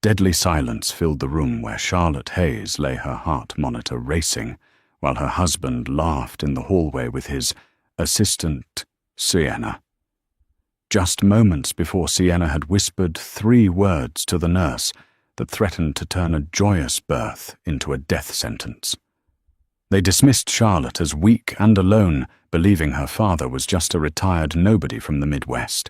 Deadly silence filled the room where Charlotte Hayes lay, her heart monitor racing, while her husband laughed in the hallway with his assistant, Sienna. Just moments before, Sienna had whispered 3 words to the nurse that threatened to turn a joyous birth into a death sentence. They dismissed Charlotte as weak and alone, believing her father was just a retired nobody from the Midwest.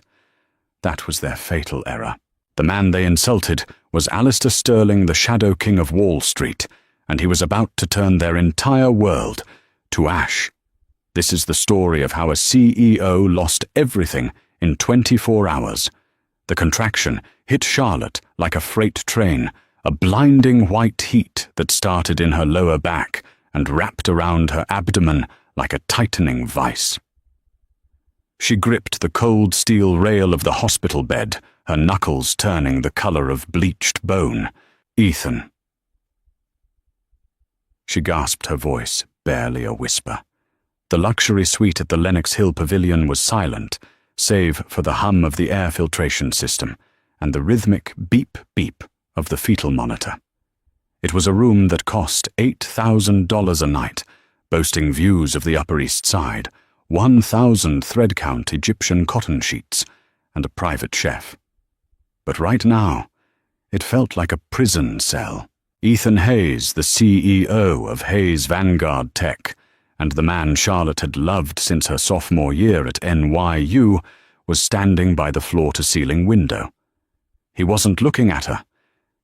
That was their fatal error. The man they insulted was Alistair Sterling, the Shadow King of Wall Street, and he was about to turn their entire world to ash. This is the story of how a CEO lost everything in 24 hours. The contraction hit Charlotte like a freight train, a blinding white heat that started in her lower back and wrapped around her abdomen like a tightening vice. She gripped the cold steel rail of the hospital bed, her knuckles turning the color of bleached bone. "Ethan." She gasped, her voice barely a whisper. The luxury suite at the Lenox Hill Pavilion was silent, save for the hum of the air filtration system and the rhythmic beep-beep of the fetal monitor. It was a room that cost $8,000 a night, boasting views of the Upper East Side, 1,000 thread-count Egyptian cotton sheets, and a private chef. But right now, it felt like a prison cell. Ethan Hayes, the CEO of Hayes Vanguard Tech, and the man Charlotte had loved since her sophomore year at NYU, was standing by the floor-to-ceiling window. He wasn't looking at her.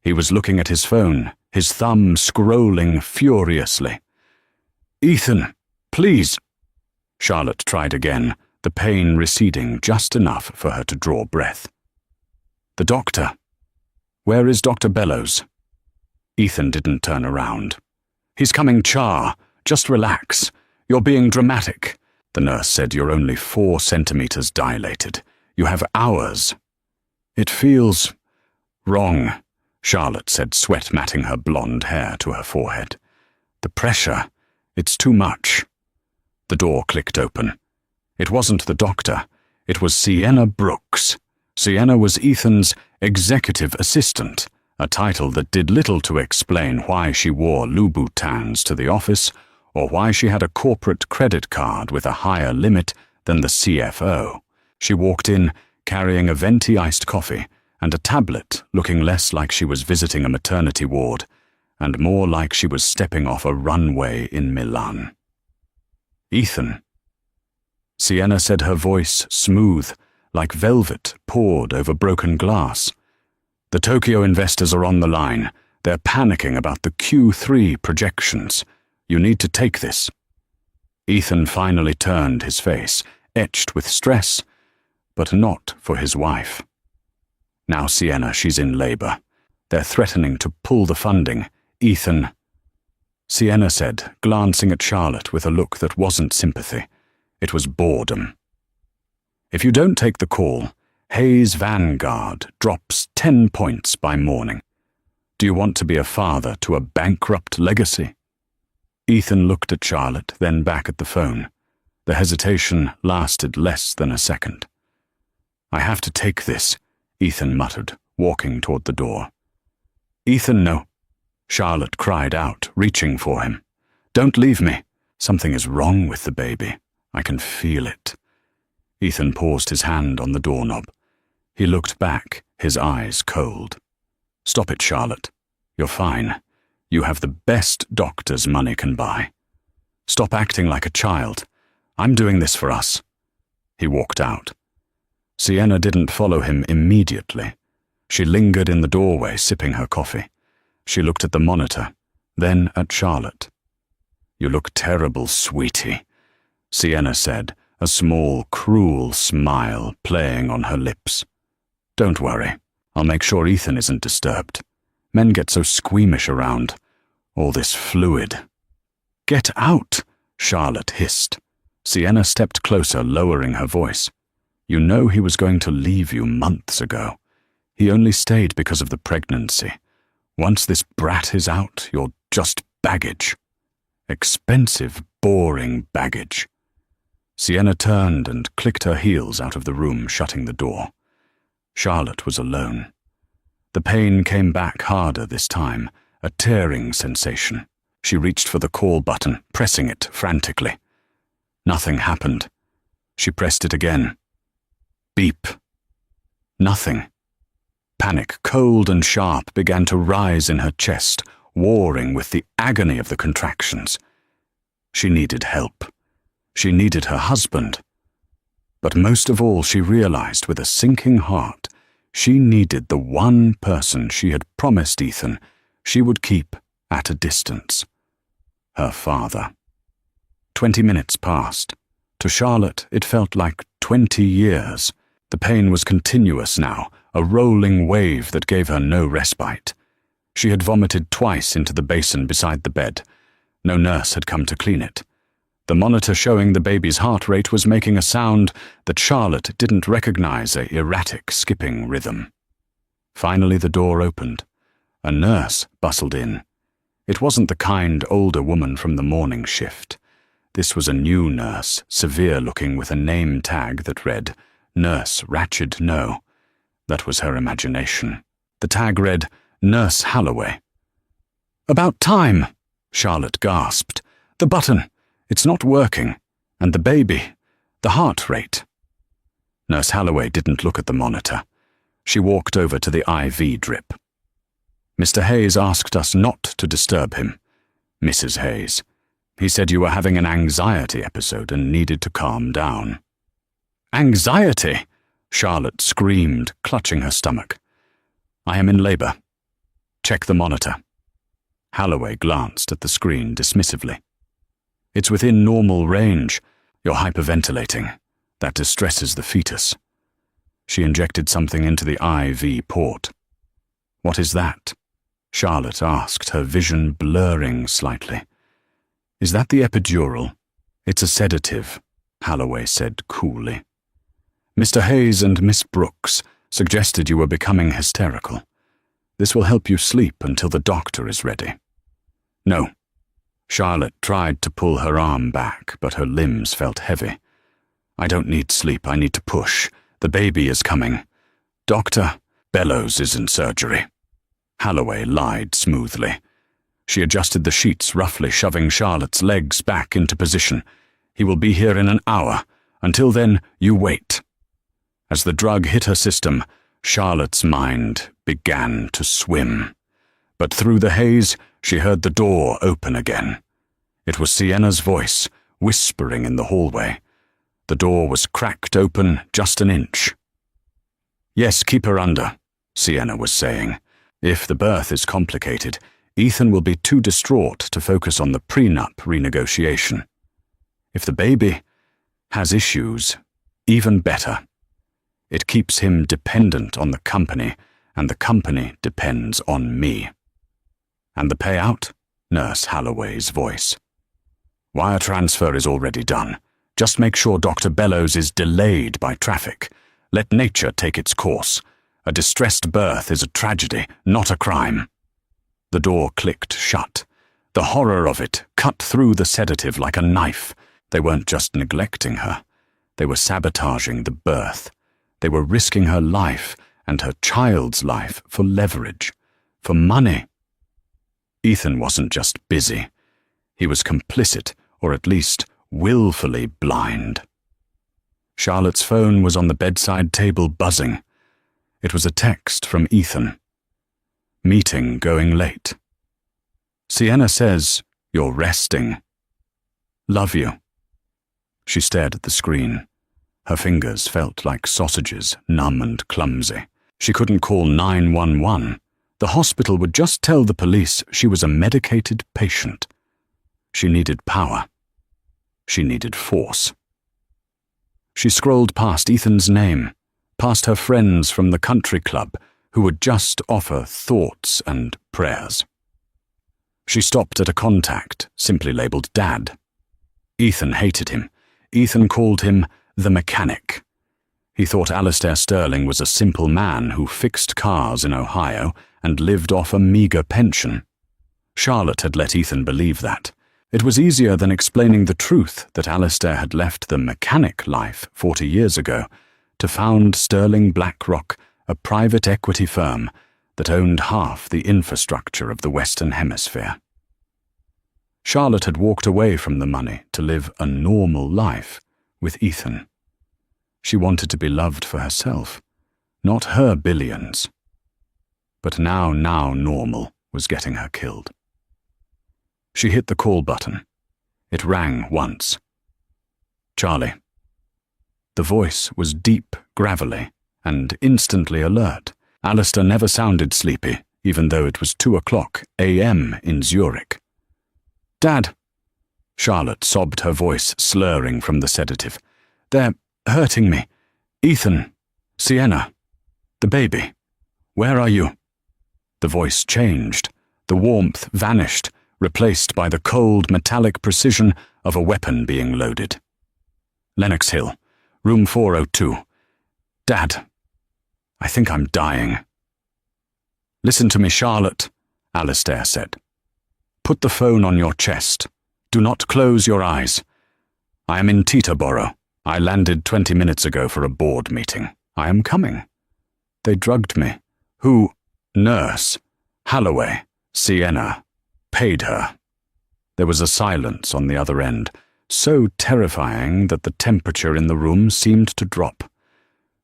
He was looking at his phone, his thumb scrolling furiously. "Ethan, please." Charlotte tried again, the pain receding just enough for her to draw breath. "The doctor. Where is Dr. Bellows?" Ethan didn't turn around. "He's coming, Char. Just relax. You're being dramatic." The nurse said, "You're only 4 centimeters dilated. You have hours." "It feels wrong," Charlotte said, sweat matting her blonde hair to her forehead. "The pressure, it's too much." The door clicked open. It wasn't the doctor. It was Sienna Brooks. Sienna was Ethan's executive assistant, a title that did little to explain why she wore Louboutins to the office or why she had a corporate credit card with a higher limit than the CFO. She walked in carrying a venti iced coffee and a tablet, looking less like she was visiting a maternity ward and more like she was stepping off a runway in Milan. "Ethan." Sienna said, her voice smooth, like velvet poured over broken glass. "The Tokyo investors are on the line. They're panicking about the Q3 projections. You need to take this." Ethan finally turned his face, etched with stress, but not for his wife. "Now, Sienna, she's in labor. They're threatening to pull the funding. Ethan." Sienna said, glancing at Charlotte with a look that wasn't sympathy. It was boredom. "If you don't take the call, Hayes Vanguard drops 10 points by morning. Do you want to be a father to a bankrupt legacy?" Ethan looked at Charlotte, then back at the phone. The hesitation lasted less than a second. "I have to take this," Ethan muttered, walking toward the door. "Ethan, no," Charlotte cried out, reaching for him. "Don't leave me. Something is wrong with the baby. I can feel it." Ethan paused, his hand on the doorknob. He looked back, his eyes cold. "Stop it, Charlotte. You're fine. You have the best doctors money can buy. Stop acting like a child. I'm doing this for us." He walked out. Sienna didn't follow him immediately. She lingered in the doorway, sipping her coffee. She looked at the monitor, then at Charlotte. "You look terrible, sweetie," Sienna said, a small, cruel smile playing on her lips. "Don't worry. I'll make sure Ethan isn't disturbed. Men get so squeamish around all this fluid." "Get out," Charlotte hissed. Sienna stepped closer, lowering her voice. "You know he was going to leave you months ago. He only stayed because of the pregnancy. Once this brat is out, you're just baggage. Expensive, boring baggage." Sienna turned and clicked her heels out of the room, shutting the door. Charlotte was alone. The pain came back harder this time, a tearing sensation. She reached for the call button, pressing it frantically. Nothing happened. She pressed it again. Beep. Nothing. Panic, cold and sharp, began to rise in her chest, warring with the agony of the contractions. She needed help. She needed her husband. But most of all, she realized with a sinking heart, she needed the one person she had promised Ethan she would keep at a distance. Her father. 20 minutes passed. To Charlotte, it felt like 20 years. The pain was continuous now, a rolling wave that gave her no respite. She had vomited twice into the basin beside the bed. No nurse had come to clean it. The monitor showing the baby's heart rate was making a sound that Charlotte didn't recognize, a erratic, skipping rhythm. Finally the door opened. A nurse bustled in. It wasn't the kind, older woman from the morning shift. This was a new nurse, severe-looking with a name tag that read, Nurse Ratched No. That was her imagination. The tag read, Nurse Holloway. "About time," Charlotte gasped. "The button. It's not working. And the baby. The heart rate." Nurse Holloway didn't look at the monitor. She walked over to the IV drip. "Mr. Hayes asked us not to disturb him. Mrs. Hayes. He said you were having an anxiety episode and needed to calm down." "Anxiety?" Charlotte screamed, clutching her stomach. "I am in labor. Check the monitor." Holloway glanced at the screen dismissively. "It's within normal range. You're hyperventilating. That distresses the fetus." She injected something into the IV port. "What is that?" Charlotte asked, her vision blurring slightly. "Is that the epidural?" "It's a sedative," Holloway said coolly. "Mr. Hayes and Miss Brooks suggested you were becoming hysterical. This will help you sleep until the doctor is ready." "No." Charlotte tried to pull her arm back, but her limbs felt heavy. "I don't need sleep, I need to push. The baby is coming. Doctor, Bellows is in surgery." Holloway lied smoothly. She adjusted the sheets roughly, shoving Charlotte's legs back into position. "He will be here in an hour. Until then, you wait." As the drug hit her system, Charlotte's mind began to swim. But through the haze, she heard the door open again. It was Sienna's voice, whispering in the hallway. The door was cracked open just an inch. "Yes, keep her under," Sienna was saying. "If the birth is complicated, Ethan will be too distraught to focus on the prenup renegotiation. If the baby has issues, even better. It keeps him dependent on the company, and the company depends on me." "And the payout?" Nurse Holloway's voice. "Wire transfer is already done. Just make sure Dr. Bellows is delayed by traffic. Let nature take its course. A distressed birth is a tragedy, not a crime." The door clicked shut. The horror of it cut through the sedative like a knife. They weren't just neglecting her. They were sabotaging the birth. They were risking her life and her child's life for leverage, for money. Ethan wasn't just busy. He was complicit, or at least willfully blind. Charlotte's phone was on the bedside table buzzing. It was a text from Ethan. "Meeting going late. Sienna says you're resting. Love you." She stared at the screen. Her fingers felt like sausages, numb and clumsy. She couldn't call 911. The hospital would just tell the police she was a medicated patient. She needed power. She needed force. She scrolled past Ethan's name, past her friends from the country club who would just offer thoughts and prayers. She stopped at a contact, simply labeled Dad. Ethan hated him. Ethan called him the mechanic. He thought Alistair Sterling was a simple man who fixed cars in Ohio and lived off a meager pension. Charlotte had let Ethan believe that. It was easier than explaining the truth that Alistair had left the mechanic life 40 years ago to found Sterling BlackRock, a private equity firm that owned half the infrastructure of the Western Hemisphere. Charlotte had walked away from the money to live a normal life with Ethan. She wanted to be loved for herself, not her billions. But now normal was getting her killed. She hit the call button. It rang once. Charlie. The voice was deep, gravelly, and instantly alert. Alistair never sounded sleepy, even though it was 2:00 a.m. in Zurich. Dad. Charlotte sobbed, her voice slurring from the sedative. They're hurting me. Ethan. Sienna. The baby. Where are you? The voice changed. The warmth vanished, replaced by the cold, metallic precision of a weapon being loaded. Lenox Hill, room 402. Dad, I think I'm dying. Listen to me, Charlotte, Alistair said. Put the phone on your chest. Do not close your eyes. I am in Teterboro. I landed 20 minutes ago for a board meeting. I am coming. They drugged me. Who? Nurse. Holloway. Sienna. Paid her. There was a silence on the other end, so terrifying that the temperature in the room seemed to drop.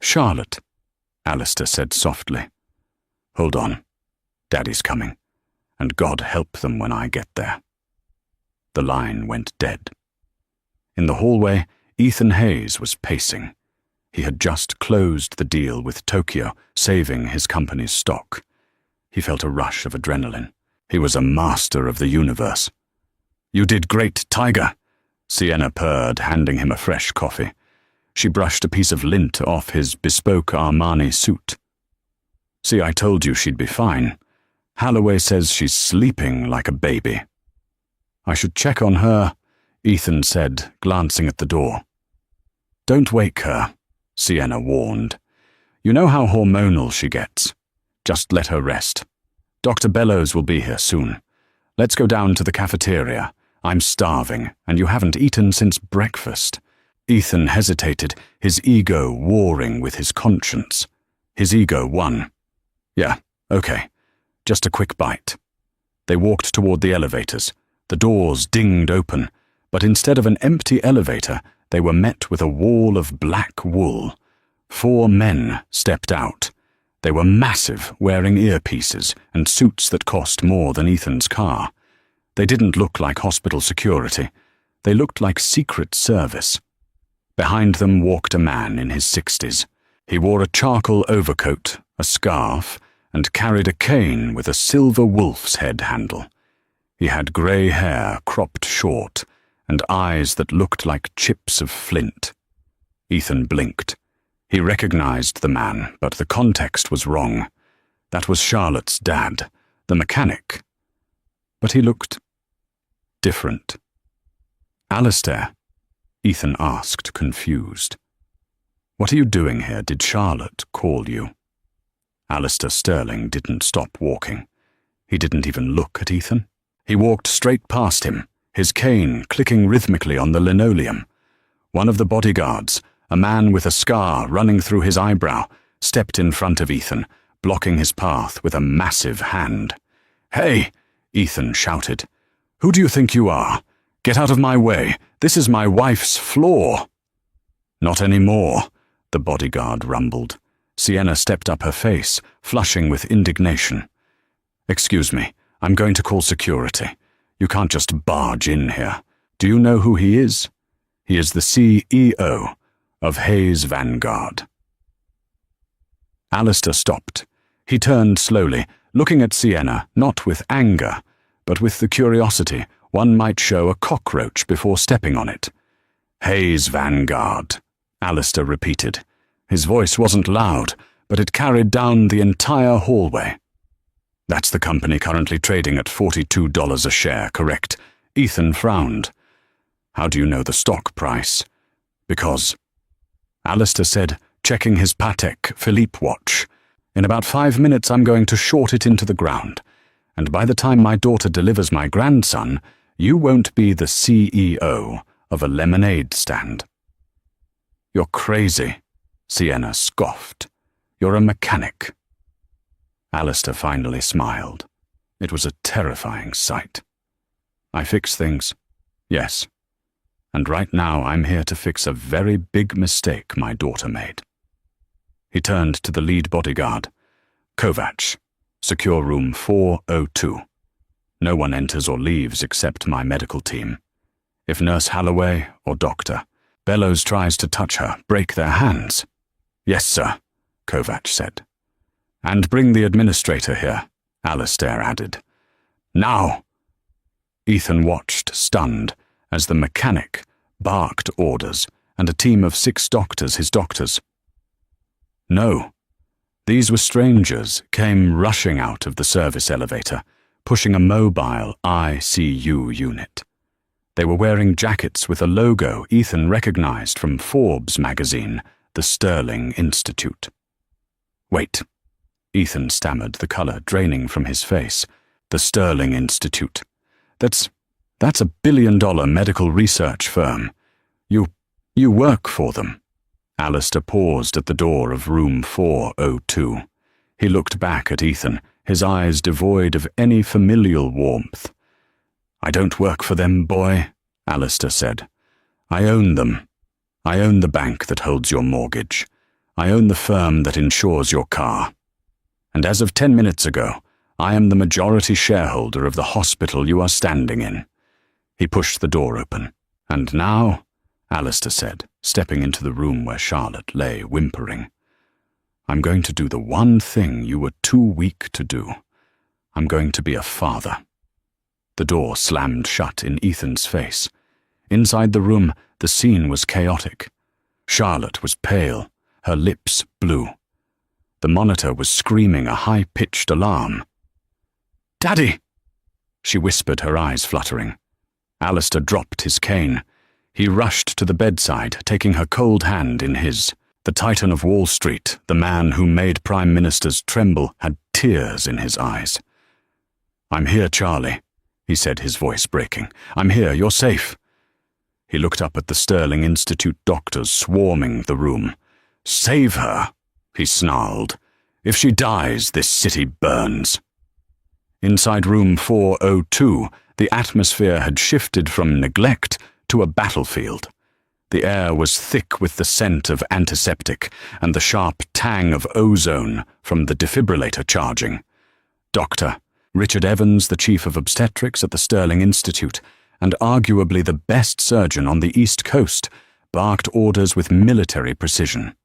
Charlotte, Alistair said softly. Hold on. Daddy's coming, and God help them when I get there. The line went dead. In the hallway, Ethan Hayes was pacing. He had just closed the deal with Tokyo, saving his company's stock. He felt a rush of adrenaline. He was a master of the universe. You did great, Tiger, Sienna purred, handing him a fresh coffee. She brushed a piece of lint off his bespoke Armani suit. See, I told you she'd be fine. Holloway says she's sleeping like a baby. I should check on her, Ethan said, glancing at the door. Don't wake her, Sienna warned. You know how hormonal she gets. Just let her rest. Dr. Bellows will be here soon. Let's go down to the cafeteria. I'm starving, and you haven't eaten since breakfast. Ethan hesitated, his ego warring with his conscience. His ego won. Yeah, okay. Just a quick bite. They walked toward the elevators. The doors dinged open, but instead of an empty elevator, they were met with a wall of black wool. 4 men stepped out. They were massive, wearing earpieces and suits that cost more than Ethan's car. They didn't look like hospital security. They looked like Secret Service. Behind them walked a man in his 60s. He wore a charcoal overcoat, a scarf, and carried a cane with a silver wolf's head handle. He had grey hair cropped short and eyes that looked like chips of flint. Ethan blinked. He recognized the man, but the context was wrong. That was Charlotte's dad, the mechanic. But he looked different. Alistair, Ethan asked, confused. What are you doing here? Did Charlotte call you? Alistair Sterling didn't stop walking. He didn't even look at Ethan. He walked straight past him, his cane clicking rhythmically on the linoleum. One of the bodyguards, a man with a scar running through his eyebrow, stepped in front of Ethan, blocking his path with a massive hand. Hey, Ethan shouted. Who do you think you are? Get out of my way. This is my wife's floor. Not anymore, the bodyguard rumbled. Sienna stepped up, her face flushing with indignation. Excuse me, I'm going to call security. You can't just barge in here. Do you know who he is? He is the CEO of Hayes Vanguard. Alistair stopped. He turned slowly, looking at Sienna, not with anger, but with the curiosity one might show a cockroach before stepping on it. Hayes Vanguard, Alistair repeated. His voice wasn't loud, but it carried down the entire hallway. That's the company currently trading at $42 a share, correct? Ethan frowned. How do you know the stock price? Because, Alistair said, checking his Patek Philippe watch. In about 5 minutes I'm going to short it into the ground, and by the time my daughter delivers my grandson, you won't be the CEO of a lemonade stand. You're crazy, Sienna scoffed. You're a mechanic. Alistair finally smiled. It was a terrifying sight. I fix things, yes. And right now I'm here to fix a very big mistake my daughter made. He turned to the lead bodyguard. Kovacs, secure room 402. No one enters or leaves except my medical team. If Nurse Holloway or Doctor Bellows tries to touch her, break their hands. Yes, sir, Kovacs said. And bring the administrator here, Alistair added. Now! Ethan watched, stunned, as the mechanic barked orders and a team of 6 doctors, his doctors. No. These were strangers, came rushing out of the service elevator, pushing a mobile ICU unit. They were wearing jackets with a logo Ethan recognized from Forbes magazine, the Sterling Institute. Wait. Ethan stammered, the color draining from his face. The Sterling Institute. That's a $1 billion medical research firm. You work for them. Alistair paused at the door of room 402. He looked back at Ethan, his eyes devoid of any familial warmth. I don't work for them, boy, Alistair said. I own them. I own the bank that holds your mortgage. I own the firm that insures your car. And as of 10 minutes ago, I am the majority shareholder of the hospital you are standing in. He pushed the door open. And now, Alistair said, stepping into the room where Charlotte lay whimpering, I'm going to do the one thing you were too weak to do. I'm going to be a father. The door slammed shut in Ethan's face. Inside the room, the scene was chaotic. Charlotte was pale, her lips blue. The monitor was screaming a high-pitched alarm. Daddy! She whispered, her eyes fluttering. Alistair dropped his cane. He rushed to the bedside, taking her cold hand in his. The Titan of Wall Street, the man who made prime ministers tremble, had tears in his eyes. I'm here, Charlie, he said, his voice breaking. I'm here, you're safe. He looked up at the Sterling Institute doctors swarming the room. Save her, he snarled. If she dies, this city burns. Inside room 402, the atmosphere had shifted from neglect to a battlefield. The air was thick with the scent of antiseptic and the sharp tang of ozone from the defibrillator charging. Dr. Richard Evans, the chief of obstetrics at the Sterling Institute, and arguably the best surgeon on the East Coast, barked orders with military precision.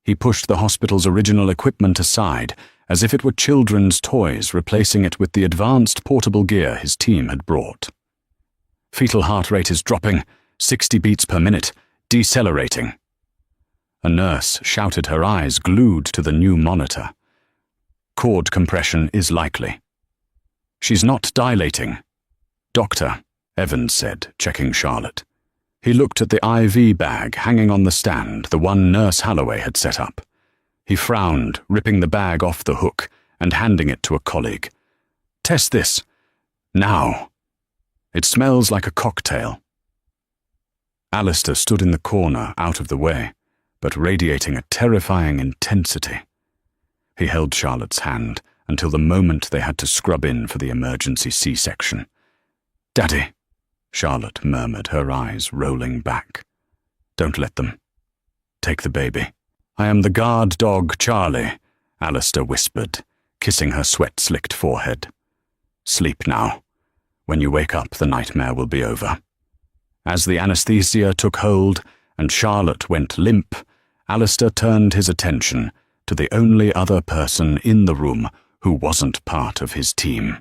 He pushed the hospital's original equipment aside, as if it were children's toys, replacing it with the advanced portable gear his team had brought. Fetal heart rate is dropping, 60 beats per minute, decelerating. A nurse shouted, her eyes glued to the new monitor. Cord compression is likely. She's not dilating. Doctor, Evans said, checking Charlotte. He looked at the IV bag hanging on the stand, the one Nurse Holloway had set up. He frowned, ripping the bag off the hook and handing it to a colleague. Test this. Now. It smells like a cocktail. Alistair stood in the corner, out of the way, but radiating a terrifying intensity. He held Charlotte's hand until the moment they had to scrub in for the emergency C-section. Daddy, Charlotte murmured, her eyes rolling back. Don't let them. Take the baby. I am the guard dog, Charlie, Alistair whispered, kissing her sweat-slicked forehead. Sleep now. When you wake up, the nightmare will be over. As the anesthesia took hold and Charlotte went limp, Alistair turned his attention to the only other person in the room who wasn't part of his team.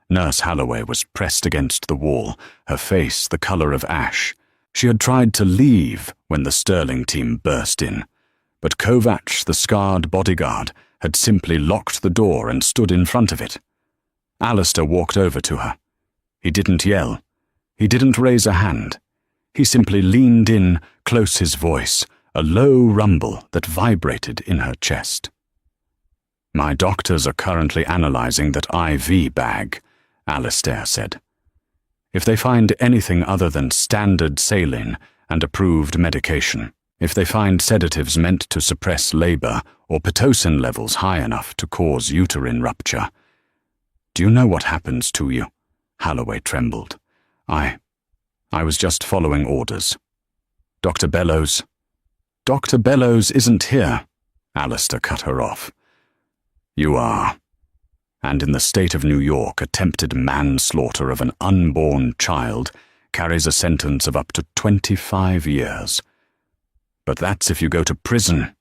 Nurse Holloway was pressed against the wall, her face the color of ash. She had tried to leave when the Sterling team burst in, but Kovacs, the scarred bodyguard, had simply locked the door and stood in front of it. Alistair walked over to her. He didn't yell. He didn't raise a hand. He simply leaned in, close his voice, a low rumble that vibrated in her chest. My doctors are currently analyzing that IV bag, Alistair said. If they find anything other than standard saline and approved medication, if they find sedatives meant to suppress labor or Pitocin levels high enough to cause uterine rupture. Do you know what happens to you? Holloway trembled. I was just following orders. Dr. Bellows. Dr. Bellows isn't here. Alistair cut her off. You are. And in the state of New York, attempted manslaughter of an unborn child carries a sentence of up to 25 years. But that's if you go to prison.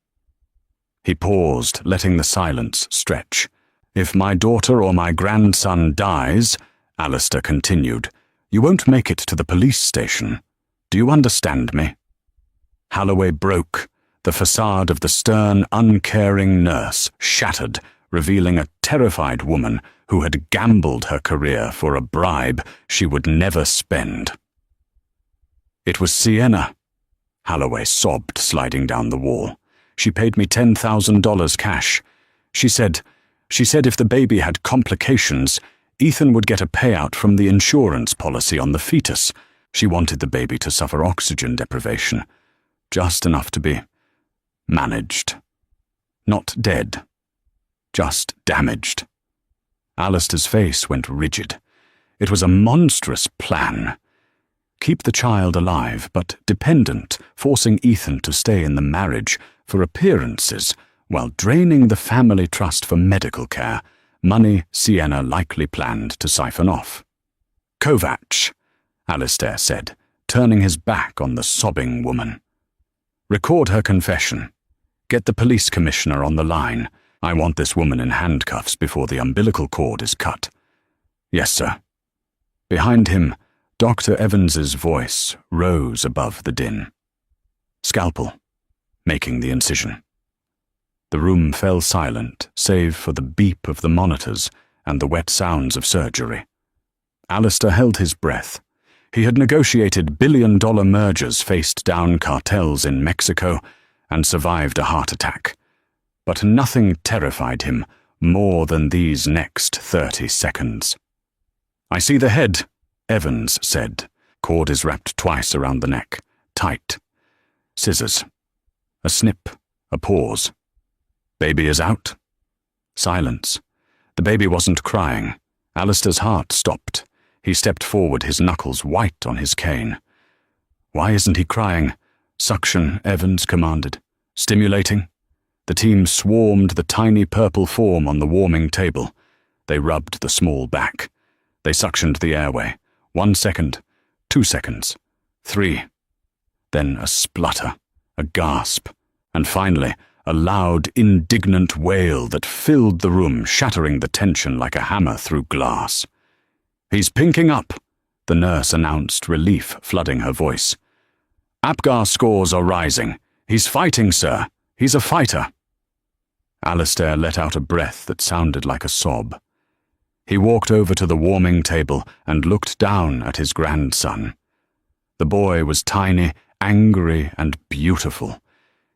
He paused, letting the silence stretch. If my daughter or my grandson dies, Alistair continued, you won't make it to the police station. Do you understand me? Holloway broke. The facade of the stern, uncaring nurse shattered, revealing a terrified woman who had gambled her career for a bribe she would never spend. It was Sienna. Holloway sobbed, sliding down the wall. She paid me $10,000 cash. She said if the baby had complications, Ethan would get a payout from the insurance policy on the fetus. She wanted the baby to suffer oxygen deprivation, just enough to be managed. Not dead, just damaged. Alistair's face went rigid. It was a monstrous plan. Keep the child alive, but dependent, forcing Ethan to stay in the marriage for appearances, while draining the family trust for medical care, money Sienna likely planned to siphon off. Kovacs, Alistair said, turning his back on the sobbing woman. Record her confession. Get the police commissioner on the line. I want this woman in handcuffs before the umbilical cord is cut. Yes, sir. Behind him, Dr. Evans's voice rose above the din. Scalpel, making the incision. The room fell silent, save for the beep of the monitors and the wet sounds of surgery. Alistair held his breath. He had negotiated billion-dollar mergers, faced down cartels in Mexico, and survived a heart attack. But nothing terrified him more than these next 30 seconds. I see the head, Evans said. Cord is wrapped twice around the neck. Tight. Scissors. A snip. A pause. Baby is out. Silence. The baby wasn't crying. Alistair's heart stopped. He stepped forward, his knuckles white on his cane. Why isn't he crying? Suction, Evans commanded. Stimulating. The team swarmed the tiny purple form on the warming table. They rubbed the small back. They suctioned the airway. 1 second, 2 seconds, 3. Then a splutter, a gasp, and finally a loud, indignant wail that filled the room, shattering the tension like a hammer through glass. He's pinking up, the nurse announced, relief flooding her voice. Apgar scores are rising. He's fighting, sir. He's a fighter. Alistair let out a breath that sounded like a sob. He walked over to the warming table and looked down at his grandson. The boy was tiny, angry, and beautiful.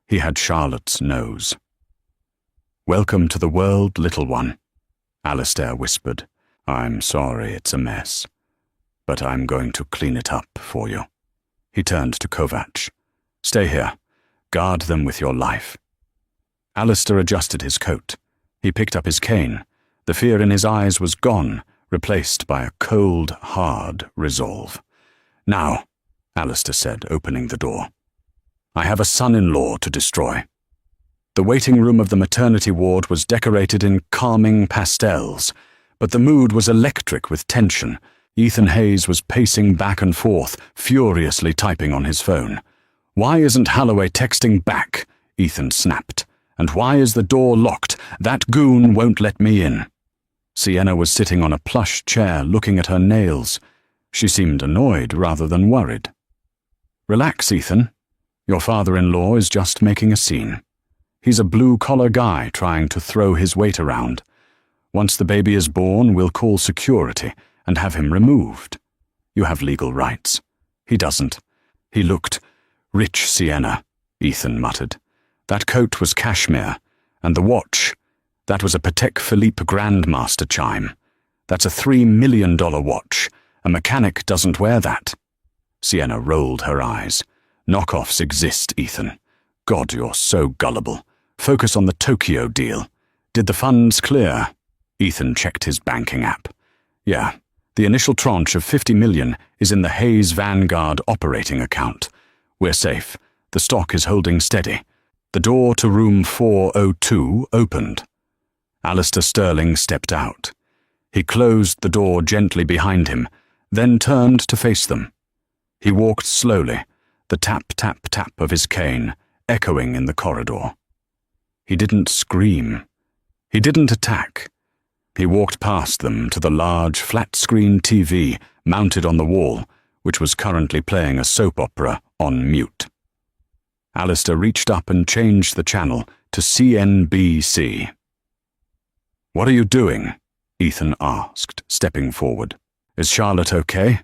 He had Charlotte's nose. Welcome to the world, little one, Alistair whispered. I'm sorry it's a mess, but I'm going to clean it up for you. He turned to Kovacs. Stay here. Guard them with your life. Alistair adjusted his coat. He picked up his cane. The fear in his eyes was gone, replaced by a cold, hard resolve. Now, Alistair said, opening the door. I have a son-in-law to destroy. The waiting room of the maternity ward was decorated in calming pastels, but the mood was electric with tension. Ethan Hayes was pacing back and forth, furiously typing on his phone. Why isn't Holloway texting back? Ethan snapped. And why is the door locked? That goon won't let me in. Sienna was sitting on a plush chair looking at her nails. She seemed annoyed rather than worried. Relax, Ethan. Your father-in-law is just making a scene. He's a blue-collar guy trying to throw his weight around. Once the baby is born, we'll call security and have him removed. You have legal rights. He doesn't. He looked rich, Sienna, Ethan muttered. That coat was cashmere, and the watch, that was a Patek Philippe Grandmaster chime. That's a $3 million watch. A mechanic doesn't wear that. Sienna rolled her eyes. Knockoffs exist, Ethan. God, you're so gullible. Focus on the Tokyo deal. Did the funds clear? Ethan checked his banking app. Yeah, the initial tranche of 50 million is in the Hayes Vanguard operating account. We're safe. The stock is holding steady. The door to room 402 opened. Alistair Sterling stepped out. He closed the door gently behind him, then turned to face them. He walked slowly, the tap-tap-tap of his cane echoing in the corridor. He didn't scream. He didn't attack. He walked past them to the large, flat-screen TV mounted on the wall, which was currently playing a soap opera on mute. Alistair reached up and changed the channel to CNBC. "What are you doing?" Ethan asked, stepping forward. "Is Charlotte okay?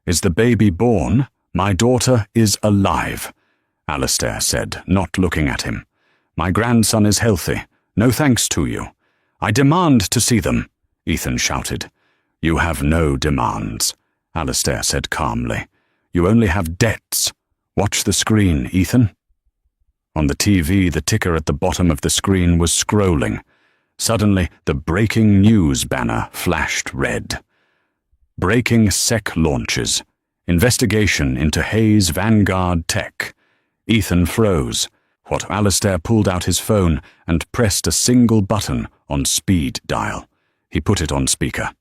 Is the baby born? My daughter is alive," Alistair said, not looking at him. "My grandson is healthy. No thanks to you." "I demand to see them," Ethan shouted. "You have no demands," Alistair said calmly. "You only have debts. Watch the screen, Ethan." On the TV, the ticker at the bottom of the screen was scrolling. Suddenly, the breaking news banner flashed red. Breaking SEC launches. Investigation into Hayes Vanguard Tech. Ethan froze. What Alistair pulled out his phone and pressed a single button on speed dial. He put it on speaker.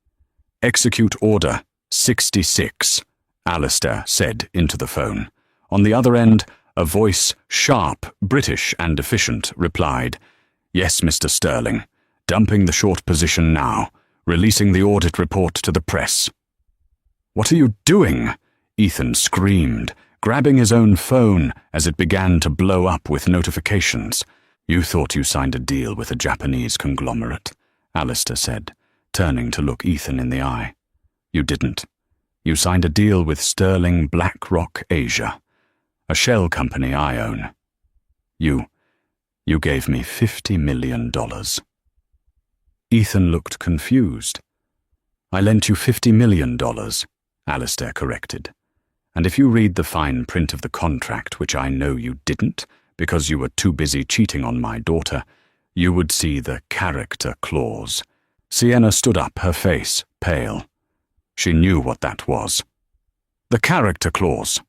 "Execute order 66, Alistair said into the phone. On the other end, a voice, sharp, British and efficient, replied, "Yes, Mr. Sterling. Dumping the short position now. Releasing the audit report to the press." "What are you doing?" Ethan screamed, grabbing his own phone as it began to blow up with notifications. "You thought you signed a deal with a Japanese conglomerate," Alistair said, turning to look Ethan in the eye. "You didn't. You signed a deal with Sterling BlackRock Asia, a shell company I own. You gave me $50 million. Ethan looked confused. "I lent you $50 million, Alistair corrected. "And if you read the fine print of the contract, which I know you didn't, because you were too busy cheating on my daughter, you would see the character clause." Sienna stood up, her face pale. She knew what that was. "The character clause,"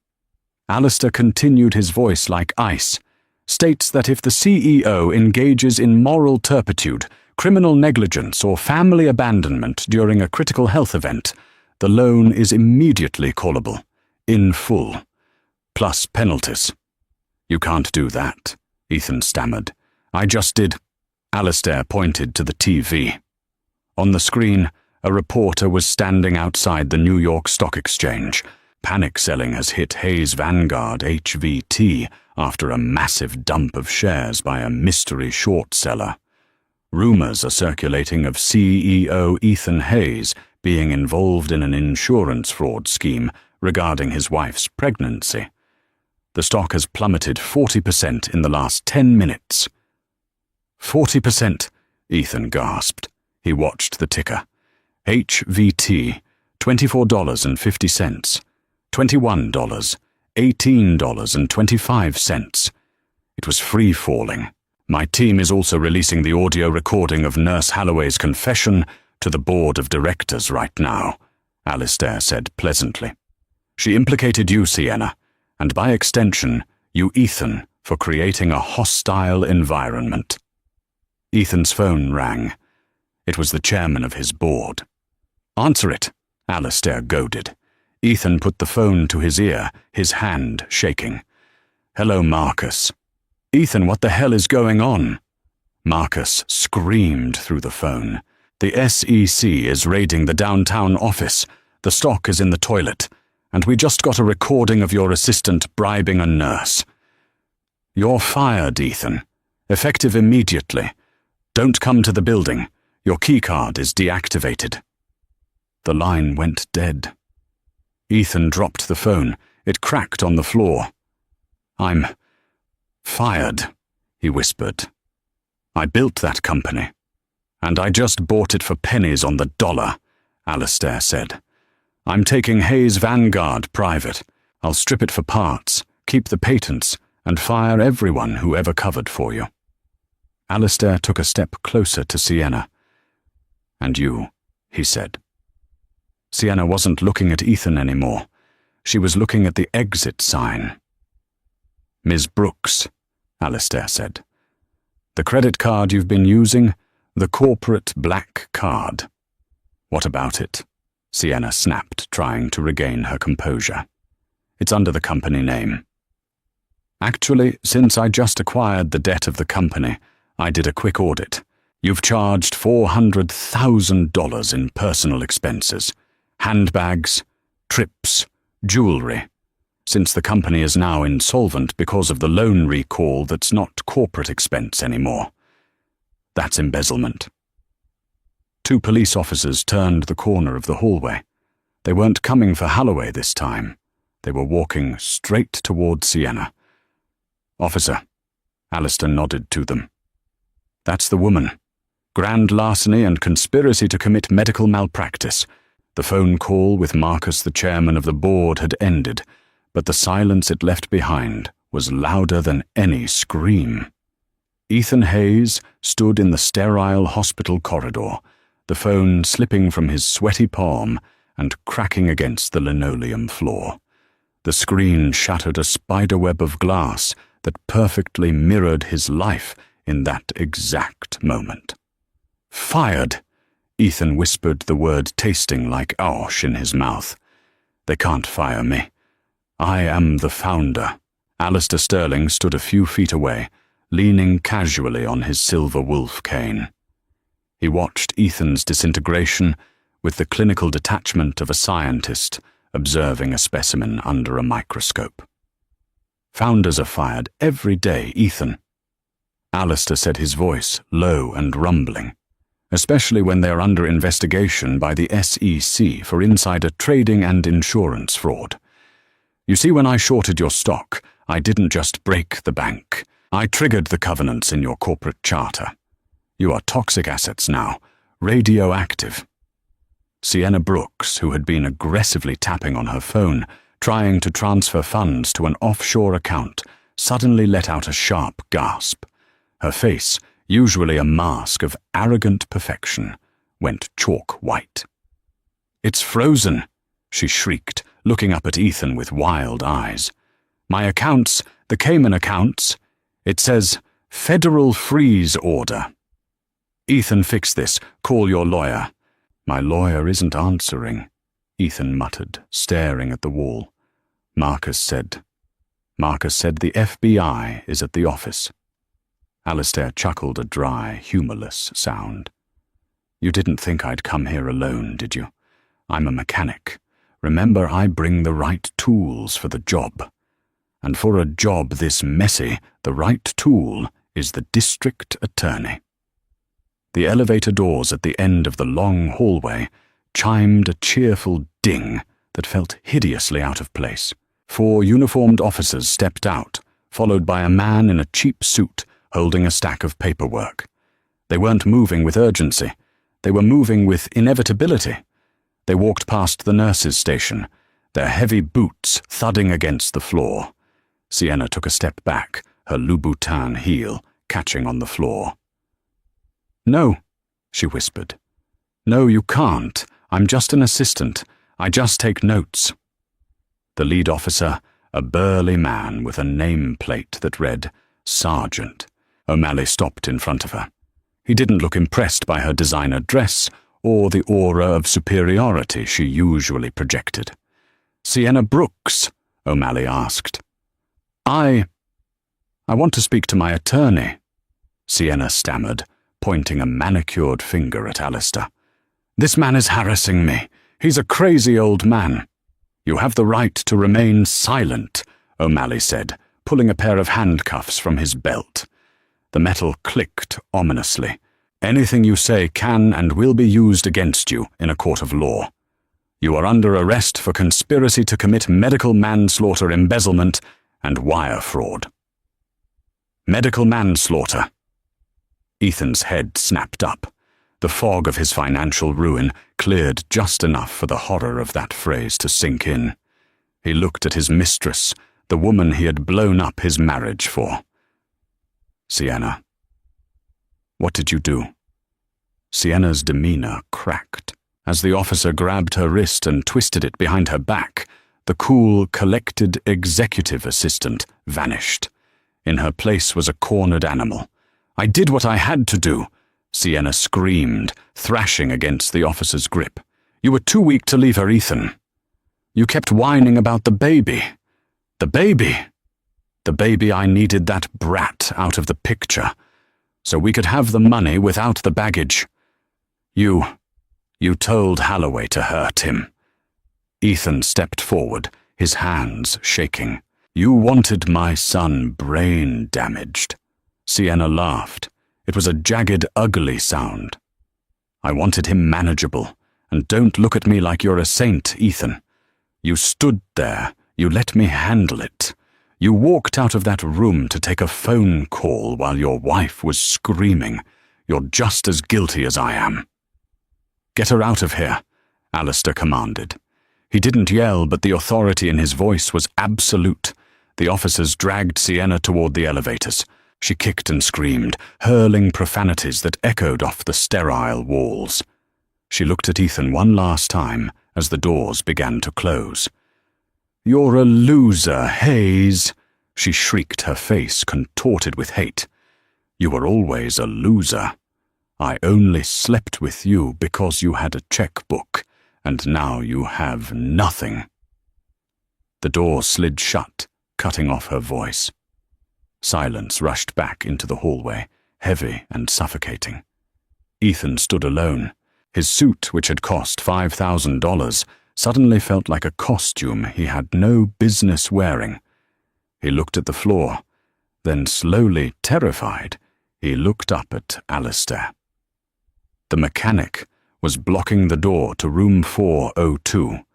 Alistair continued, his voice like ice, "states that if the CEO engages in moral turpitude, criminal negligence, or family abandonment during a critical health event, the loan is immediately callable, in full, plus penalties." "You can't do that," Ethan stammered. "I just did." Alistair pointed to the TV. On the screen, a reporter was standing outside the New York Stock Exchange. Panic selling has hit Hayes Vanguard HVT after a massive dump of shares by a mystery short seller. Rumors are circulating of CEO Ethan Hayes being involved in an insurance fraud scheme regarding his wife's pregnancy. The stock has plummeted 40% in the last 10 minutes. 40%, Ethan gasped. He watched the ticker. HVT, $24.50. $21, $18.25. It was free-falling. "My team is also releasing the audio recording of Nurse Holloway's confession to the board of directors right now," Alistair said pleasantly. "She implicated you, Sienna, and by extension, you, Ethan, for creating a hostile environment." Ethan's phone rang. It was the chairman of his board. "Answer it," Alistair goaded. Ethan put the phone to his ear, his hand shaking. "Hello, Marcus." "Ethan, what the hell is going on?" Marcus screamed through the phone. "The SEC is raiding the downtown office. The stock is in the toilet. And we just got a recording of your assistant bribing a nurse." "You're fired, Ethan. Effective immediately. Don't come to the building. Your keycard is deactivated." The line went dead. Ethan dropped the phone. It cracked on the floor. "I'm fired," he whispered. "I built that company. And I just bought it for pennies on the dollar," Alistair said. "I'm taking Hayes Vanguard private. I'll strip it for parts, keep the patents, and fire everyone who ever covered for you." Alistair took a step closer to Sienna. "And you," he said. Sienna wasn't looking at Ethan anymore. She was looking at the exit sign. "Ms. Brooks," Alistair said. "The credit card you've been using, the corporate black card." "What about it?" Sienna snapped, trying to regain her composure. "It's under the company name." "Actually, since I just acquired the debt of the company, I did a quick audit. You've charged $400,000 in personal expenses, handbags, trips, jewelry, since the company is now insolvent because of the loan recall that's not corporate expense anymore. That's embezzlement." 2 police officers turned the corner of the hallway. They weren't coming for Holloway this time. They were walking straight toward Sienna. "Officer," Alistair nodded to them. "That's the woman. Grand larceny and conspiracy to commit medical malpractice." The phone call with Marcus, the chairman of the board, had ended, but the silence it left behind was louder than any scream. Ethan Hayes stood in the sterile hospital corridor, the phone slipping from his sweaty palm and cracking against the linoleum floor. The screen shattered a spiderweb of glass that perfectly mirrored his life in that exact moment. "Fired!" Ethan whispered the word, tasting like ash in his mouth. "They can't fire me. I am the founder." Alistair Sterling stood a few feet away, leaning casually on his silver wolf cane. He watched Ethan's disintegration with the clinical detachment of a scientist observing a specimen under a microscope. "Founders are fired every day, Ethan." Alistair said, his voice low and rumbling. "Especially when they are under investigation by the SEC for insider trading and insurance fraud. You see, when I shorted your stock, I didn't just break the bank. I triggered the covenants in your corporate charter. You are toxic assets now, radioactive." Sienna Brooks, who had been aggressively tapping on her phone, trying to transfer funds to an offshore account, suddenly let out a sharp gasp. Her face, usually a mask of arrogant perfection, went chalk white. "It's frozen," she shrieked, looking up at Ethan with wild eyes. "My accounts, the Cayman accounts, it says Federal Freeze Order." "Ethan, fix this. Call your lawyer." "My lawyer isn't answering," Ethan muttered, staring at the wall. Marcus said the FBI is at the office." Alistair chuckled a dry, humorless sound. "You didn't think I'd come here alone, did you? I'm a mechanic. Remember, I bring the right tools for the job. And for a job this messy, the right tool is the district attorney." The elevator doors at the end of the long hallway chimed a cheerful ding that felt hideously out of place. 4 uniformed officers stepped out, followed by a man in a cheap suit holding a stack of paperwork. They weren't moving with urgency. They were moving with inevitability. They walked past the nurses' station, their heavy boots thudding against the floor. Sienna took a step back, her Louboutin heel catching on the floor. "No," she whispered. "No, you can't. I'm just an assistant. I just take notes." The lead officer, a burly man with a nameplate that read Sergeant. O'Malley stopped in front of her. He didn't look impressed by her designer dress or the aura of superiority she usually projected. "Sienna Brooks?" O'Malley asked. I want to speak to my attorney," Sienna stammered, pointing a manicured finger at Alistair. "This man is harassing me. He's a crazy old man." "You have the right to remain silent," O'Malley said, pulling a pair of handcuffs from his belt. The metal clicked ominously. "Anything you say can and will be used against you in a court of law. You are under arrest for conspiracy to commit medical manslaughter, embezzlement, and wire fraud." "Medical manslaughter." Ethan's head snapped up. The fog of his financial ruin cleared just enough for the horror of that phrase to sink in. He looked at his mistress, the woman he had blown up his marriage for. "Sienna, what did you do?" Sienna's demeanor cracked. As the officer grabbed her wrist and twisted it behind her back, the cool, collected executive assistant vanished. In her place was a cornered animal. "I did what I had to do," Sienna screamed, thrashing against the officer's grip. "You were too weak to leave her, Ethan. You kept whining about the baby. The baby! The baby I needed that brat out of the picture, so we could have the money without the baggage. You told Holloway to hurt him." Ethan stepped forward, his hands shaking. "You wanted my son brain damaged." Sienna laughed. It was a jagged, ugly sound. "I wanted him manageable, and don't look at me like you're a saint, Ethan. You stood there, you let me handle it. You walked out of that room to take a phone call while your wife was screaming. You're just as guilty as I am." "Get her out of here," Alistair commanded. He didn't yell, but the authority in his voice was absolute. The officers dragged Sienna toward the elevators. She kicked and screamed, hurling profanities that echoed off the sterile walls. She looked at Ethan one last time as the doors began to close. "You're a loser, Hayes," she shrieked, her face contorted with hate. "You were always a loser. I only slept with you because you had a checkbook, and now you have nothing." The door slid shut, cutting off her voice. Silence rushed back into the hallway, heavy and suffocating. Ethan stood alone. His suit, which had cost $5,000, suddenly felt like a costume he had no business wearing. He looked at the floor, then slowly, terrified, he looked up at Alistair. The mechanic was blocking the door to room 402.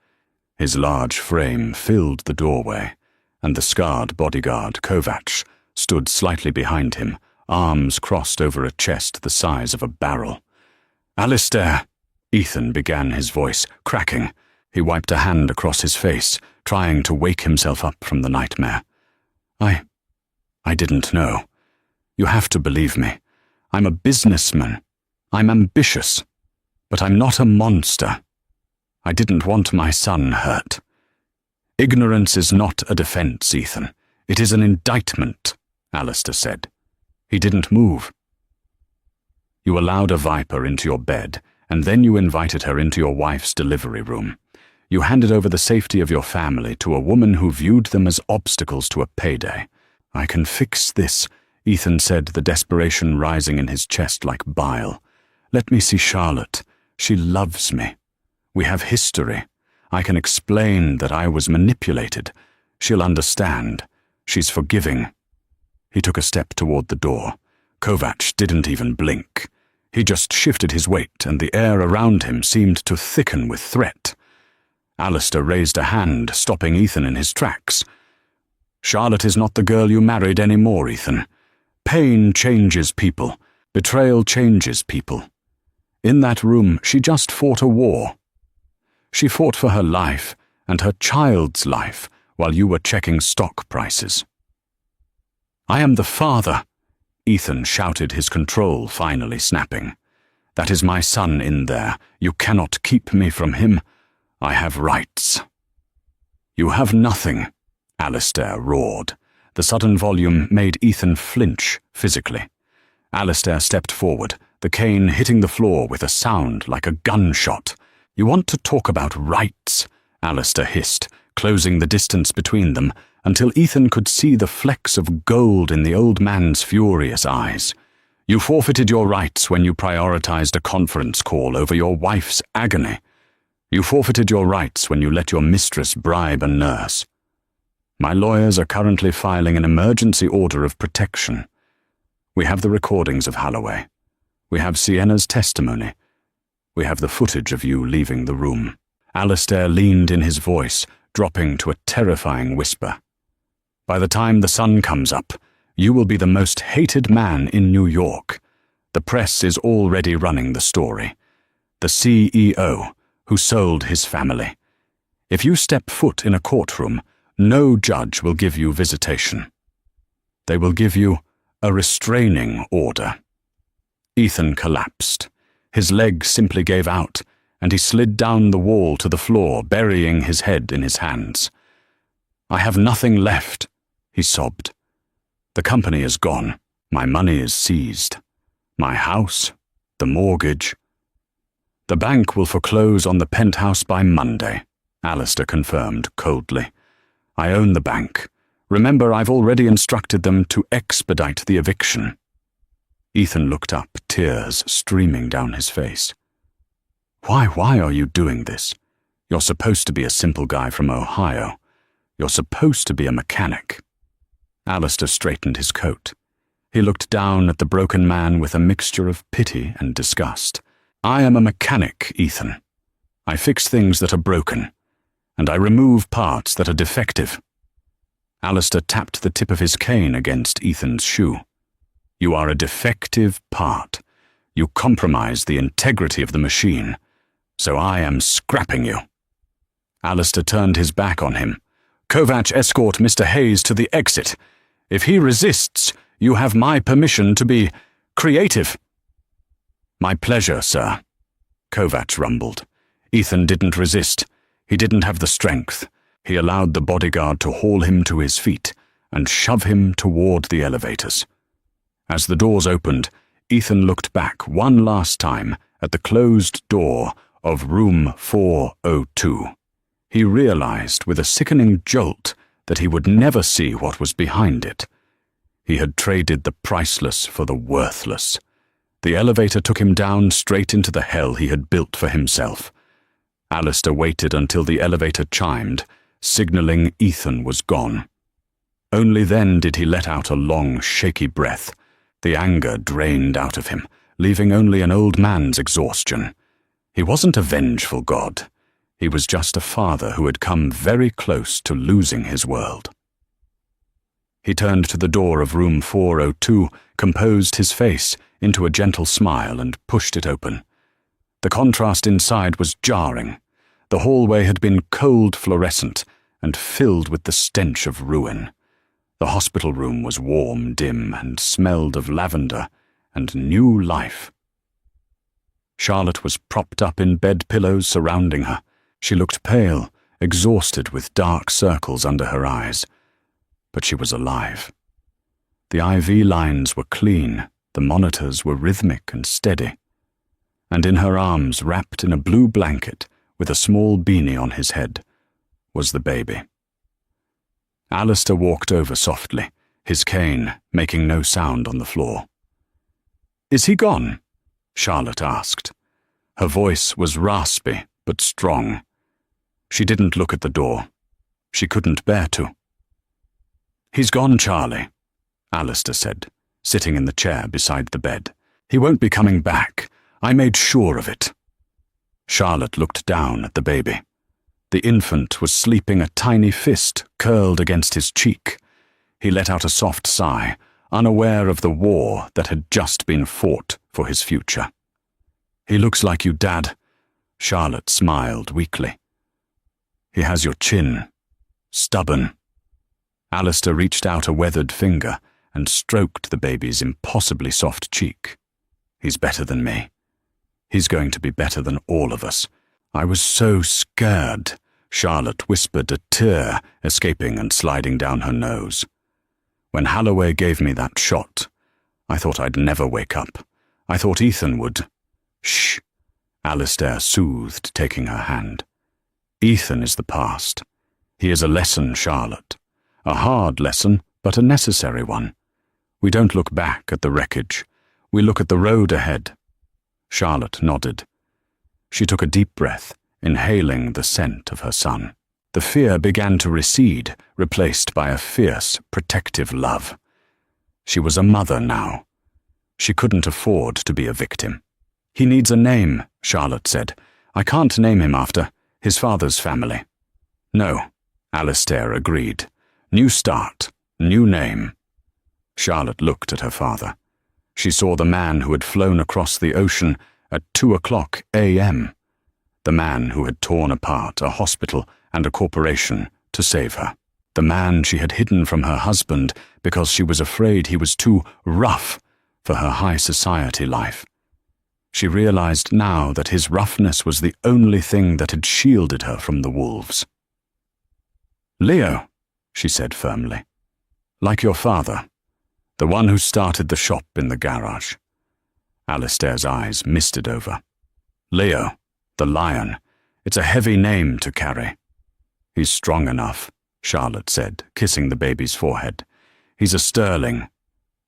His large frame filled the doorway, and the scarred bodyguard, Kovacs, stood slightly behind him, arms crossed over a chest the size of a barrel. "Alistair," Ethan began, his voice cracking. He wiped a hand across his face, trying to wake himself up from the nightmare. I didn't know. You have to believe me. I'm a businessman. I'm ambitious. But I'm not a monster. I didn't want my son hurt. Ignorance is not a defense, Ethan. It is an indictment, Alistair said. He didn't move. You allowed a viper into your bed, and then you invited her into your wife's delivery room. You handed over the safety of your family to a woman who viewed them as obstacles to a payday. "I can fix this," Ethan said, the desperation rising in his chest like bile. "Let me see Charlotte. She loves me. We have history. I can explain that I was manipulated. She'll understand. She's forgiving." He took a step toward the door. Kovacs didn't even blink. He just shifted his weight, and the air around him seemed to thicken with threat. Alistair raised a hand, stopping Ethan in his tracks. "Charlotte is not the girl you married anymore, Ethan. Pain changes people. Betrayal changes people. In that room, she just fought a war. She fought for her life and her child's life while you were checking stock prices." "I am the father," Ethan shouted, his control finally snapping. "That is my son in there. You cannot keep me from him. I have rights." "You have nothing," Alistair roared. The sudden volume made Ethan flinch physically. Alistair stepped forward, the cane hitting the floor with a sound like a gunshot. "You want to talk about rights?" Alistair hissed, closing the distance between them until Ethan could see the flecks of gold in the old man's furious eyes. "You forfeited your rights when you prioritized a conference call over your wife's agony. You forfeited your rights when you let your mistress bribe a nurse. My lawyers are currently filing an emergency order of protection. We have the recordings of Holloway. We have Sienna's testimony. We have the footage of you leaving the room." Alistair leaned in his voice, dropping to a terrifying whisper. "By the time the sun comes up, you will be the most hated man in New York. The press is already running the story. The CEO who sold his family. If you step foot in a courtroom, No judge will give you visitation. They will give you a restraining order." Ethan collapsed. His leg simply gave out, and he slid down the wall to the floor, burying his head in his hands. "I have nothing left," he sobbed. "The company is gone. My money is seized. My house, the mortgage. The bank will foreclose on the penthouse by Monday," Alistair confirmed coldly. "I own the bank. Remember, I've already instructed them to expedite the eviction." Ethan looked up, tears streaming down his face. Why are you doing this? You're supposed to be a simple guy from Ohio. You're supposed to be a mechanic." Alistair straightened his coat. He looked down at the broken man with a mixture of pity and disgust. "I am a mechanic, Ethan. I fix things that are broken, and I remove parts that are defective." Alistair tapped the tip of his cane against Ethan's shoe. "You are a defective part. You compromise the integrity of the machine, so I am scrapping you." Alistair turned his back on him. "Kovac, escort Mr. Hayes to the exit. If he resists, you have my permission to be creative." "My pleasure, sir," Kovac rumbled. Ethan didn't resist. He didn't have the strength. He allowed the bodyguard to haul him to his feet and shove him toward the elevators. As the doors opened, Ethan looked back one last time at the closed door of room 402. He realized with a sickening jolt that he would never see what was behind it. He had traded the priceless for the worthless. The elevator took him down straight into the hell he had built for himself. Alistair waited until the elevator chimed, signaling Ethan was gone. Only then did he let out a long, shaky breath. The anger drained out of him, leaving only an old man's exhaustion. He wasn't a vengeful god. He was just a father who had come very close to losing his world. He turned to the door of room 402, composed his face into a gentle smile, and pushed it open. The contrast inside was jarring. The hallway had been cold fluorescent and filled with the stench of ruin. The hospital room was warm, dim, and smelled of lavender and new life. Charlotte was propped up in bed pillows surrounding her. She looked pale, exhausted, with dark circles under her eyes. But she was alive. The IV lines were clean, the monitors were rhythmic and steady. And in her arms, wrapped in a blue blanket with a small beanie on his head, was the baby. Alistair walked over softly, his cane making no sound on the floor. "Is he gone?" Charlotte asked. Her voice was raspy but strong. She didn't look at the door. She couldn't bear to. "He's gone, Charlie," Alistair said, sitting in the chair beside the bed. "He won't be coming back. I made sure of it." Charlotte looked down at the baby. The infant was sleeping, a tiny fist curled against his cheek. He let out a soft sigh, unaware of the war that had just been fought for his future. "He looks like you, Dad," Charlotte smiled weakly. "He has your chin. Stubborn." Alistair reached out a weathered finger and stroked the baby's impossibly soft cheek. "He's better than me. He's going to be better than all of us. I was so scared," Charlotte whispered, a tear escaping and sliding down her nose. "When Holloway gave me that shot, I thought I'd never wake up. I thought Ethan would." "Shh," Alistair soothed, taking her hand. "Ethan is the past. He is a lesson, Charlotte. A hard lesson, but a necessary one. We don't look back at the wreckage. We look at the road ahead." Charlotte nodded. She took a deep breath, inhaling the scent of her son. The fear began to recede, replaced by a fierce, protective love. She was a mother now. She couldn't afford to be a victim. "He needs a name," Charlotte said. "I can't name him after his father's family." "No," Alistair agreed. "New start, new name." Charlotte looked at her father. She saw the man who had flown across the ocean at 2:00 a.m., the man who had torn apart a hospital and a corporation to save her. the man she had hidden from her husband because she was afraid he was too rough for her high society life. She realized now that his roughness was the only thing that had shielded her from the wolves. "Leo," she said firmly, "like your father, the one who started the shop in the garage." Alistair's eyes misted over. "Leo, the lion. It's a heavy name to carry." "He's strong enough," Charlotte said, kissing the baby's forehead. "He's a Sterling.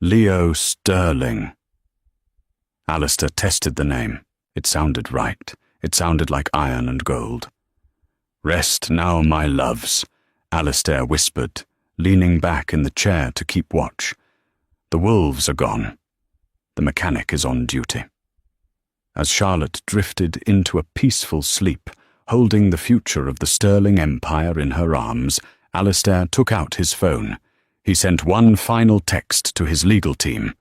Leo Sterling." Alistair tested the name. It sounded right. It sounded like iron and gold. "Rest now, my loves," Alistair whispered, leaning back in the chair to keep watch. "The wolves are gone. The mechanic is on duty." As Charlotte drifted into a peaceful sleep, holding the future of the Sterling Empire in her arms, Alistair took out his phone. He sent one final text to his legal team.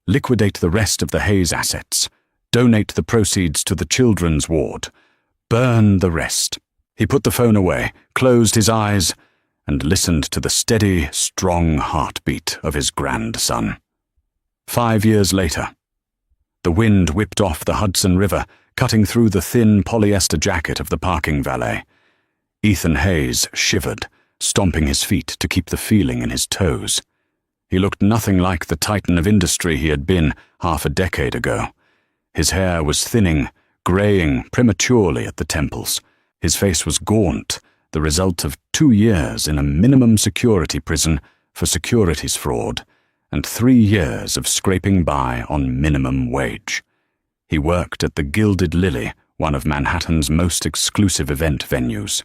"Liquidate the rest of the Hayes assets. Donate the proceeds to the children's ward. Burn the rest." He put the phone away, closed his eyes, and listened to the steady, strong heartbeat of his grandson. 5 years later, the wind whipped off the Hudson River, cutting through the thin polyester jacket of the parking valet. Ethan Hayes shivered, stomping his feet to keep the feeling in his toes. He looked nothing like the titan of industry he had been half a decade ago. His hair was thinning, graying prematurely at the temples. His face was gaunt, the result of 2 years in a minimum security prison for securities fraud, and 3 years of scraping by on minimum wage. He worked at the Gilded Lily, one of Manhattan's most exclusive event venues.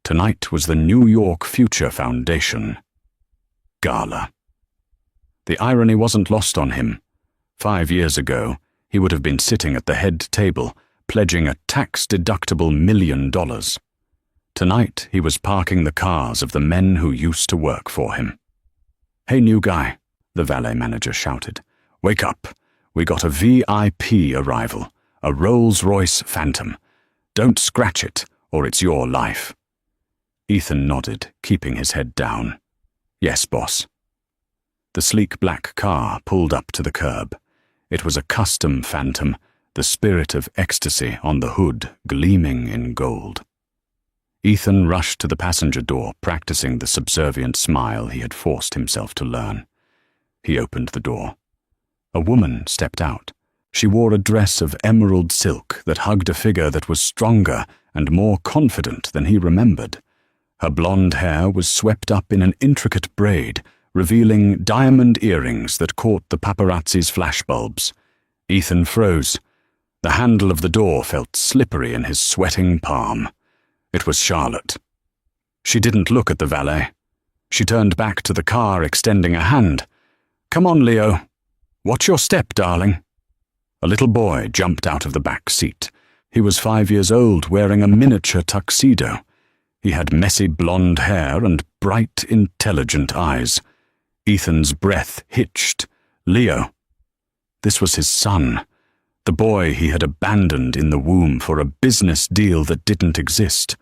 Tonight was the New York Future Foundation Gala. The irony wasn't lost on him. 5 years ago, he would have been sitting at the head table, pledging a tax-deductible $1 million. Tonight, he was parking the cars of the men who used to work for him. "Hey, new guy," the valet manager shouted. "Wake up. We got a VIP arrival, a Rolls-Royce Phantom. Don't scratch it, or it's your life." Ethan nodded, keeping his head down. "Yes, boss." The sleek black car pulled up to the curb. It was a custom Phantom, the spirit of ecstasy on the hood gleaming in gold. Ethan rushed to the passenger door, practicing the subservient smile he had forced himself to learn. He opened the door. A woman stepped out. She wore a dress of emerald silk that hugged a figure that was stronger and more confident than he remembered. Her blonde hair was swept up in an intricate braid, revealing diamond earrings that caught the paparazzi's flashbulbs. Ethan froze. The handle of the door felt slippery in his sweating palm. It was Charlotte. She didn't look at the valet. She turned back to the car, extending a hand. "Come on, Leo. Watch your step, darling." A little boy jumped out of the back seat. He was 5 years old, wearing a miniature tuxedo. He had messy blonde hair and bright, intelligent eyes. Ethan's breath hitched. Leo. This was his son, the boy he had abandoned in the womb for a business deal that didn't exist.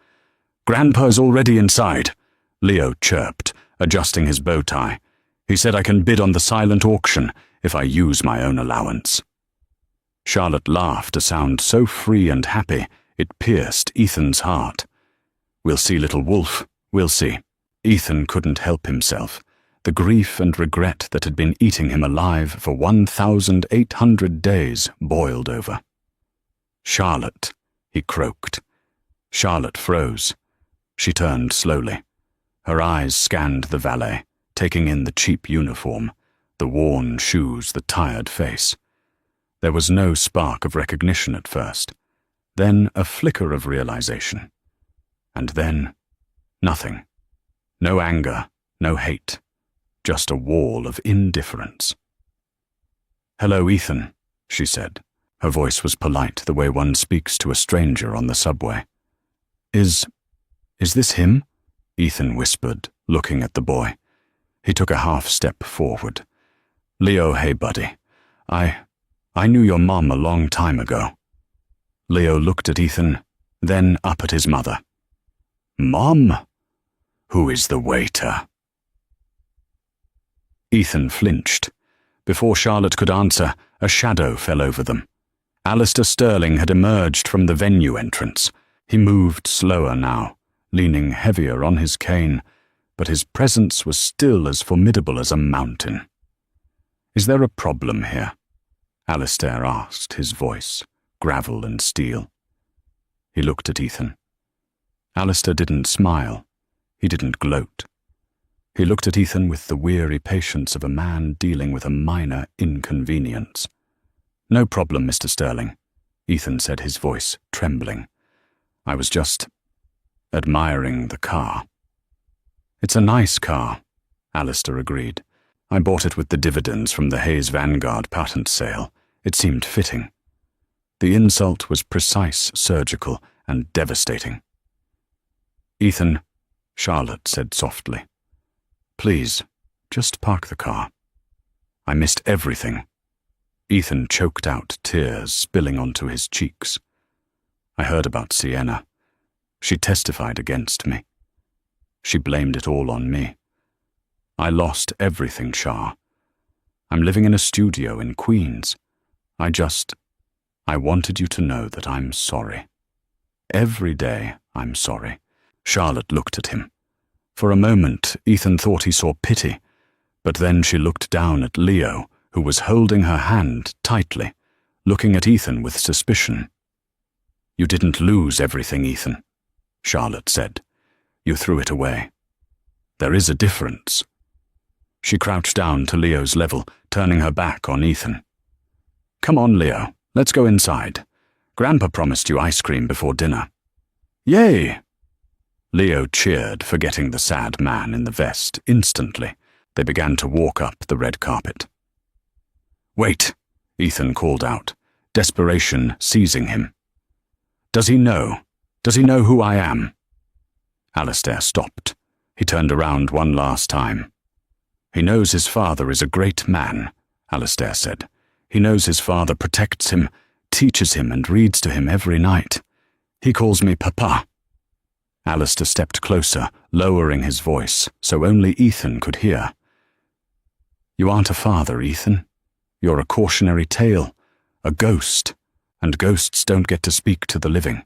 "Grandpa's already inside," Leo chirped, adjusting his bow tie. "He said I can bid on the silent auction if I use my own allowance." Charlotte laughed, a sound so free and happy it pierced Ethan's heart. "We'll see, little wolf, we'll see." Ethan couldn't help himself. The grief and regret that had been eating him alive for 1,800 days boiled over. "Charlotte," he croaked. Charlotte froze. She turned slowly. Her eyes scanned the valet, taking in the cheap uniform, the worn shoes, the tired face. There was no spark of recognition at first, then a flicker of realization, and then nothing. No anger, no hate. Just a wall of indifference. "Hello, Ethan," she said. Her voice was polite, the way one speaks to a stranger on the subway. Is this him?" Ethan whispered, looking at the boy. He took a half step forward. "Leo, hey buddy. I knew your mom a long time ago." Leo looked at Ethan, then up at his mother. "Mom? Who is the waiter? Ethan flinched. Before Charlotte could answer, a shadow fell over them. Alistair Sterling had emerged from the venue entrance. He moved slower now, leaning heavier on his cane, but his presence was still as formidable as a mountain. "Is there a problem here?" Alistair asked, his voice gravel and steel. He looked at Ethan. Alistair didn't smile. He didn't gloat. He looked at Ethan with the weary patience of a man dealing with a minor inconvenience. "No problem, Mr. Sterling," Ethan said, his voice trembling. "I was just admiring the car." "It's a nice car," Alistair agreed. "I bought it with the dividends from the Hayes Vanguard patent sale. It seemed fitting." The insult was precise, surgical, and devastating. "Ethan," Charlotte said softly, "please, just park the car. I missed everything." Ethan choked out tears spilling onto his cheeks. "I heard about Sienna. She testified against me. She blamed it all on me. I lost everything, Char. I'm living in a studio in Queens. I wanted you to know that I'm sorry. Every day I'm sorry." Charlotte looked at him. For a moment, Ethan thought he saw pity, but then she looked down at Leo, who was holding her hand tightly, looking at Ethan with suspicion. "You didn't lose everything, Ethan," Charlotte said. "You threw it away. There is a difference." She crouched down to Leo's level, turning her back on Ethan. "Come on, Leo, let's go inside. Grandpa promised you ice cream before dinner." "Yay!" Leo cheered, forgetting the sad man in the vest instantly. They began to walk up the red carpet. "Wait," Ethan called out, desperation seizing him. Does he know who I am?" Alistair stopped. He turned around one last time. "He knows his father is a great man," Alistair said. "He knows his father protects him, teaches him and reads to him every night. He calls me Papa." Alistair stepped closer, lowering his voice so only Ethan could hear. "You aren't a father, Ethan. You're a cautionary tale, a ghost, and ghosts don't get to speak to the living."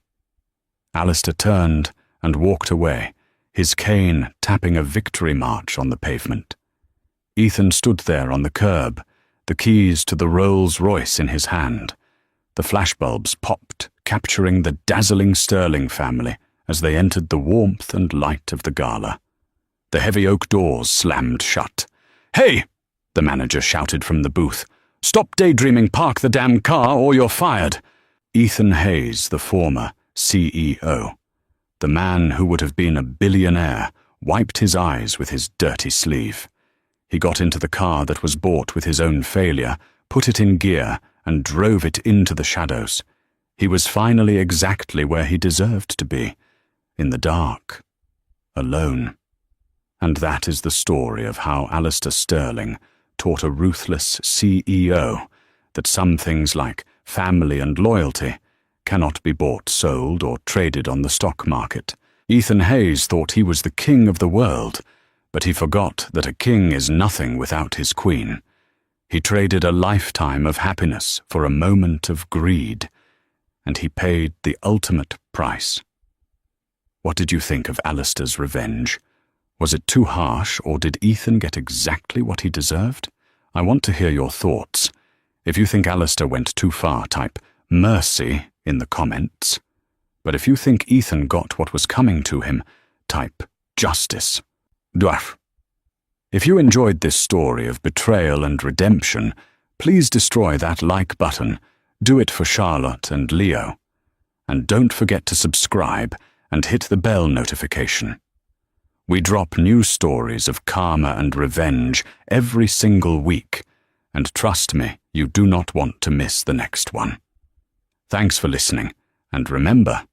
Alistair turned and walked away, his cane tapping a victory march on the pavement. Ethan stood there on the curb, the keys to the Rolls-Royce in his hand. The flashbulbs popped, capturing the dazzling Sterling family as they entered the warmth and light of the gala. The heavy oak doors slammed shut. "Hey!" the manager shouted from the booth. "Stop daydreaming, park the damn car, or you're fired." Ethan Hayes, the former CEO, the man who would have been a billionaire, wiped his eyes with his dirty sleeve. He got into the car that was bought with his own failure, put it in gear, and drove it into the shadows. He was finally exactly where he deserved to be, in the dark, alone. And that is the story of how Alistair Sterling taught a ruthless CEO that some things like family and loyalty cannot be bought, sold, or traded on the stock market. Ethan Hayes thought he was the king of the world, but he forgot that a king is nothing without his queen. He traded a lifetime of happiness for a moment of greed, and he paid the ultimate price. What did you think of Alistair's revenge? Was it too harsh, or did Ethan get exactly what he deserved? I want to hear your thoughts. If you think Alistair went too far, type mercy in the comments. But if you think Ethan got what was coming to him, type justice. Dwarf. If you enjoyed this story of betrayal and redemption, please destroy that like button. Do it for Charlotte and Leo. And don't forget to subscribe and hit the bell notification. We drop new stories of karma and revenge every single week, and trust me, you do not want to miss the next one. Thanks for listening, and remember,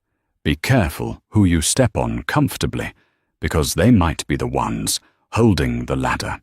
be careful who you step on comfortably, because they might be the ones holding the ladder.